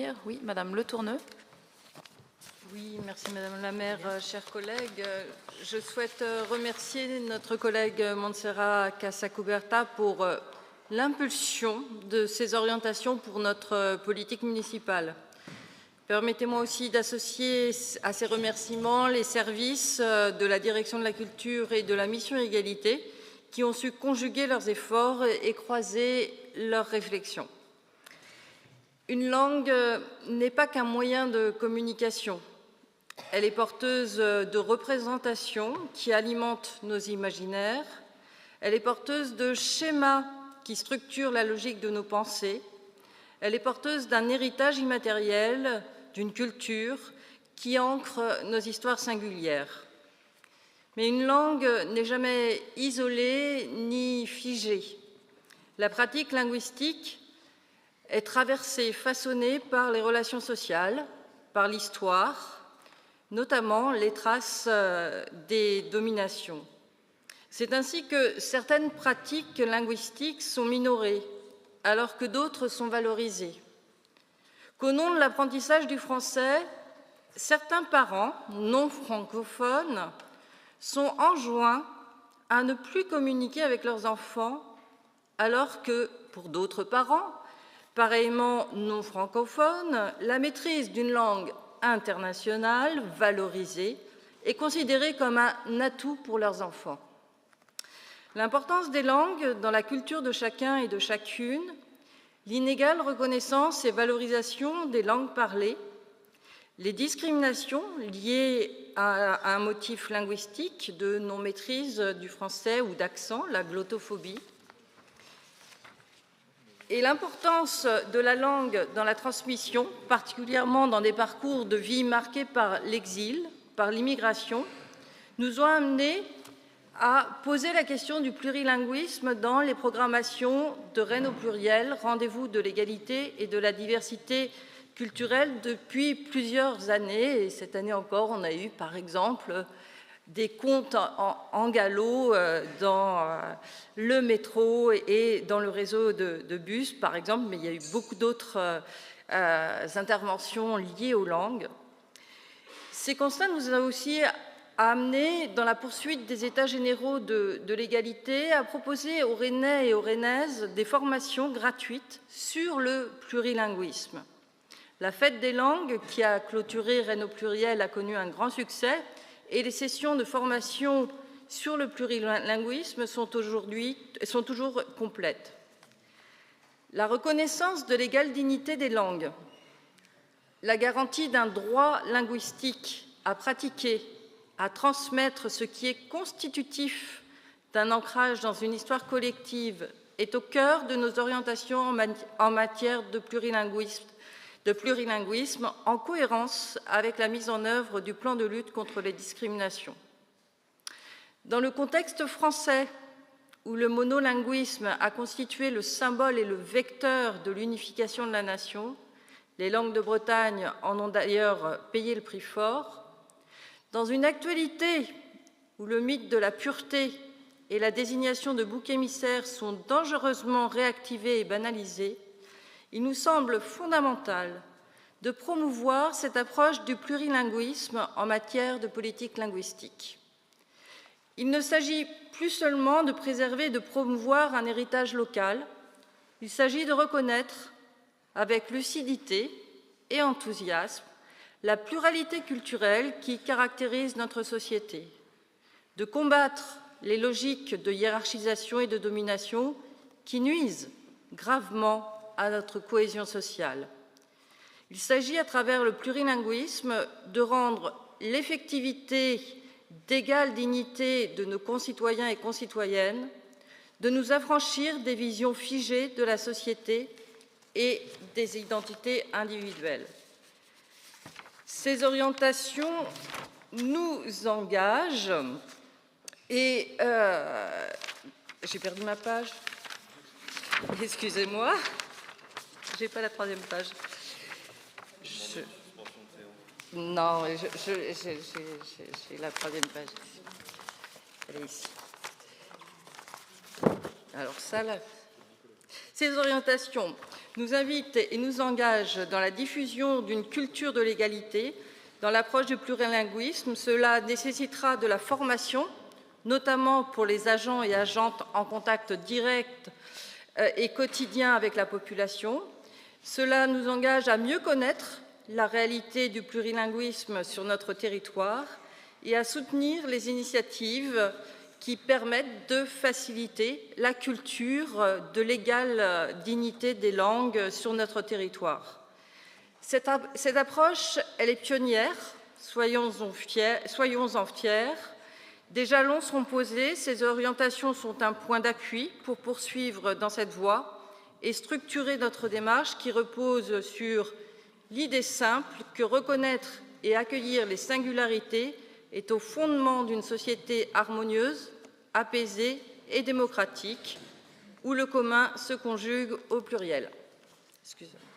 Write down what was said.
intervenir. Oui, Madame Le Tourneux. Oui, merci Madame la maire, chers collègues. Je souhaite remercier notre collègue Montserrat Casacuberta pour l'impulsion de ces orientations pour notre politique municipale. Permettez-moi aussi d'associer à ces remerciements les services de la Direction de la Culture et de la Mission Égalité qui ont su conjuguer leurs efforts et croiser leurs réflexions. Une langue n'est pas qu'un moyen de communication. Elle est porteuse de représentations qui alimentent nos imaginaires. Elle est porteuse de schémas qui structurent la logique de nos pensées. Elle est porteuse d'un héritage immatériel, d'une culture qui ancre nos histoires singulières. Mais une langue n'est jamais isolée ni figée. La pratique linguistique est traversée, façonnée par les relations sociales, par l'histoire, notamment les traces des dominations. C'est ainsi que certaines pratiques linguistiques sont minorées, alors que d'autres sont valorisées. Qu'au nom de l'apprentissage du français, certains parents non francophones sont enjoints à ne plus communiquer avec leurs enfants, alors que, pour d'autres parents, pareillement non francophones, la maîtrise d'une langue internationale, valorisée, est considérée comme un atout pour leurs enfants. L'importance des langues dans la culture de chacun et de chacune, l'inégale reconnaissance et valorisation des langues parlées, les discriminations liées à un motif linguistique de non-maîtrise du français ou d'accent, la glottophobie, et l'importance de la langue dans la transmission, particulièrement dans des parcours de vie marqués par l'exil, par l'immigration, nous ont amenés à poser la question du plurilinguisme dans les programmations de Rennes au pluriel, rendez-vous de l'égalité et de la diversité culturelle depuis plusieurs années. Et cette année encore, on a eu par exemple des contes en galop dans le métro et dans le réseau de bus, par exemple, mais il y a eu beaucoup d'autres interventions liées aux langues. Ces constats nous ont aussi amenés, dans la poursuite des États généraux de l'égalité, à proposer aux Rennais et aux Rennaises des formations gratuites sur le plurilinguisme. La Fête des langues, qui a clôturé Rennes au pluriel, a connu un grand succès, et les sessions de formation sur le plurilinguisme sont toujours complètes. La reconnaissance de l'égale dignité des langues, la garantie d'un droit linguistique à pratiquer, à transmettre ce qui est constitutif d'un ancrage dans une histoire collective est au cœur de nos orientations en matière de plurilinguisme, en cohérence avec la mise en œuvre du plan de lutte contre les discriminations. Dans le contexte français, où le monolinguisme a constitué le symbole et le vecteur de l'unification de la nation, les langues de Bretagne en ont d'ailleurs payé le prix fort, dans une actualité où le mythe de la pureté et la désignation de boucs émissaires sont dangereusement réactivés et banalisés, il nous semble fondamental de promouvoir cette approche du plurilinguisme en matière de politique linguistique. Il ne s'agit plus seulement de préserver et de promouvoir un héritage local, il s'agit de reconnaître avec lucidité et enthousiasme la pluralité culturelle qui caractérise notre société, de combattre les logiques de hiérarchisation et de domination qui nuisent gravement à notre cohésion sociale. Il s'agit, à travers le plurilinguisme, de rendre l'effectivité d'égale dignité de nos concitoyens et concitoyennes, de nous affranchir des visions figées de la société et des identités individuelles. Ces orientations nous engagent et j'ai perdu ma page. Excusez-moi, j'ai pas la troisième page. Non, j'ai la troisième page. Elle est ici. Alors ça, là, ces orientations nous invite et nous engage dans la diffusion d'une culture de l'égalité, dans l'approche du plurilinguisme. Cela nécessitera de la formation, notamment pour les agents et agentes en contact direct et quotidien avec la population. Cela nous engage à mieux connaître la réalité du plurilinguisme sur notre territoire et à soutenir les initiatives qui permettent de faciliter la culture de l'égale dignité des langues sur notre territoire. Cette approche, elle est pionnière, soyons-en fiers. Des jalons seront posés, ces orientations sont un point d'appui pour poursuivre dans cette voie et structurer notre démarche qui repose sur l'idée simple que reconnaître et accueillir les singularités est au fondement d'une société harmonieuse, apaisée et démocratique, où le commun se conjugue au pluriel. Excusez-moi.